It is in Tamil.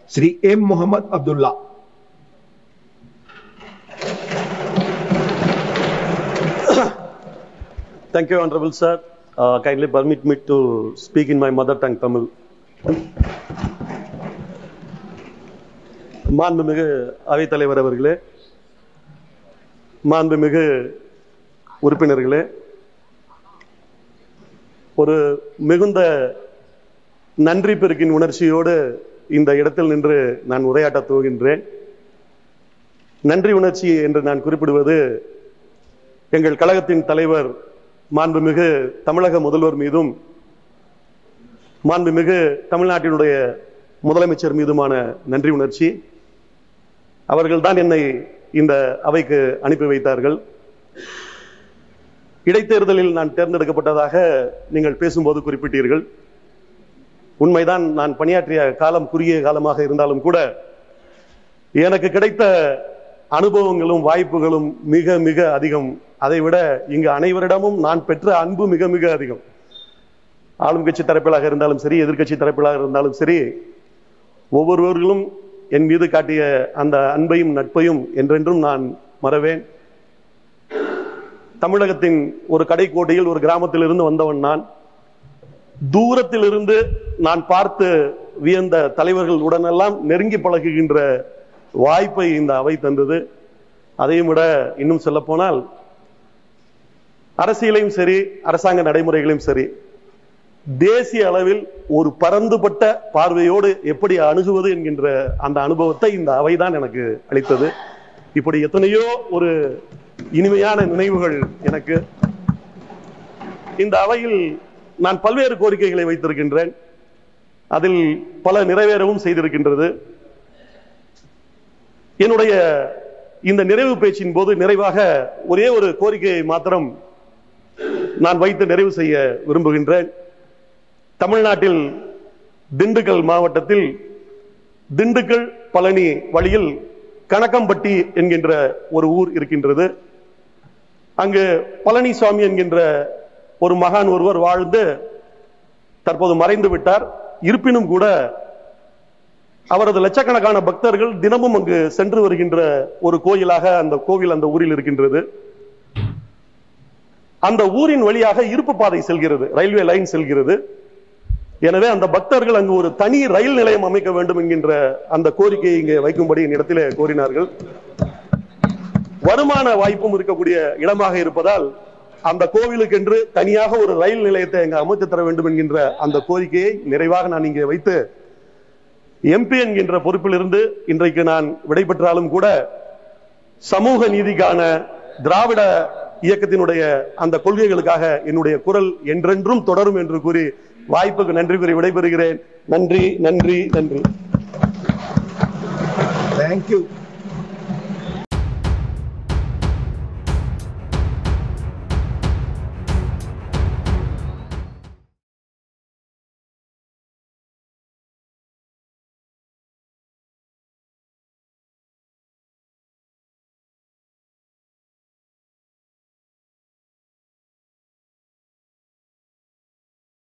Sri M. Muhammad Abdullah. Thank you, Honorable Sir. Kindly permit me to speak in my mother tongue, Tamil. மாண்புமிகு அவைத்தலைவர் அவர்களே, மாண்புமிகு உறுப்பினர்களே, ஒரு மிகுந்த நன்றி பெருக்கின் உணர்ச்சியோடு இந்த இடத்தில் நின்று நான் உரையாற்றத் துவங்கின்றேன். நன்றி உணர்ச்சி என்று நான் குறிப்பிடுவது எங்கள் கழகத்தின் தலைவர் மாண்புமிகு தமிழக முதல்வர் மீதும் மாண்புமிகு தமிழ்நாட்டினுடைய முதலமைச்சர் மீதுமான நன்றி உணர்ச்சி. அவர்கள்தான் என்னை இந்த அவைக்கு அனுப்பி வைத்தார்கள். இடைத்தேர்தலில் நான் தேர்ந்தெடுக்கப்பட்டதாக நீங்கள் பேசும்போது குறிப்பிட்டீர்கள். உண்மைதான், நான் பணியாற்றிய காலம் குறுகிய காலமாக இருந்தாலும் கூட எனக்கு கிடைத்த அனுபவங்களும் வாய்ப்புகளும் மிக மிக அதிகம். அதைவிட இங்கு அனைவரிடமும் நான் பெற்ற அன்பு மிக மிக அதிகம். ஆளும் கட்சி தரப்பிலாக இருந்தாலும் சரி, எதிர்கட்சி தரப்பிலாக இருந்தாலும் சரி, ஒவ்வொருவர்களும் என் மீது காட்டிய அந்த அன்பையும் நட்பையும் என்றென்றும் நான் மறவேன். தமிழகத்தின் ஒரு கடைக்கோட்டையில் ஒரு கிராமத்தில் இருந்து வந்தவன் நான். தூரத்தில் இருந்து நான் பார்த்து வியந்த தலைவர்கள் உடனெல்லாம் நெருங்கி பழகுகின்ற வாய்ப்பை இந்த அவை தந்தது. அதையும் விட இன்னும் சொல்ல போனால் அரசியலையும் சரி, அரசாங்க நடைமுறைகளையும் சரி, தேசிய அளவில் ஒரு பரந்துபட்ட பார்வையோடு எப்படி அணுகுவது என்கின்ற அந்த அனுபவத்தை இந்த அவைதான் எனக்கு அளித்தது. இப்படி எத்தனையோ ஒரு இனிமையான நினைவுகள் எனக்கு. இந்த அவையில் நான் பல்வேறு கோரிக்கைகளை வைத்திருக்கின்றேன். அதில் பல நிறைவேறவும் செய்திருக்கின்றது. என்னுடைய இந்த நிறைவு பேச்சின் போது நிறைவாக ஒரே ஒரு கோரிக்கையை மாத்திரம் நான் வைத்து நிறைவு செய்ய விரும்புகின்றேன். தமிழ்நாட்டில் திண்டுக்கல் மாவட்டத்தில் திண்டுக்கல் பழனி வழியில் கணக்கம்பட்டி என்கின்ற ஒரு ஊர் இருக்கின்றது. அங்கு பழனிசாமி என்கின்ற ஒரு மகான் ஒருவர் வாழ்ந்து தற்போது மறைந்து விட்டார். இருப்பினும் கூட அவரது லட்சக்கணக்கான பக்தர்கள் தினமும் அங்கு சென்று வருகின்ற ஒரு கோயிலாக அந்த கோவில் அந்த ஊரில் இருக்கின்றது. அந்த ஊரின் வழியாக இருப்பு பாதை செல்கிறது, ரயில்வே லைன் செல்கிறது. எனவே அந்த பக்தர்கள் அங்கு ஒரு தனி ரயில் நிலையம் அமைக்க வேண்டும் என்கின்ற அந்த கோரிக்கையை இங்கே வைக்கும்படி என்னிடத்திலே கோரினார்கள். வருமான வாய்ப்பும் இருக்கக்கூடிய இடமாக இருப்பதால் அந்த கோவிலுக்கு என்று தனியாக ஒரு ரயில் நிலையத்தை அங்கு அமைத்து தர வேண்டும் என்கின்ற அந்த கோரிக்கையை நிறைவாக நான் இங்கே வைத்து எம்பி என்கின்ற பொறுப்பிலிருந்து இன்றைக்கு நான் விடைபெற்றாலும் கூட சமூக நீதிக்கான திராவிட இயக்கத்தினுடைய அந்த கொள்கைகளுக்காக என்னுடைய குரல் என்றென்றும் தொடரும் என்று கூறி வாய்ப்புக்கு நன்றி கூறி விடைபெறுகிறேன். நன்றி, நன்றி, நன்றி. Thank you.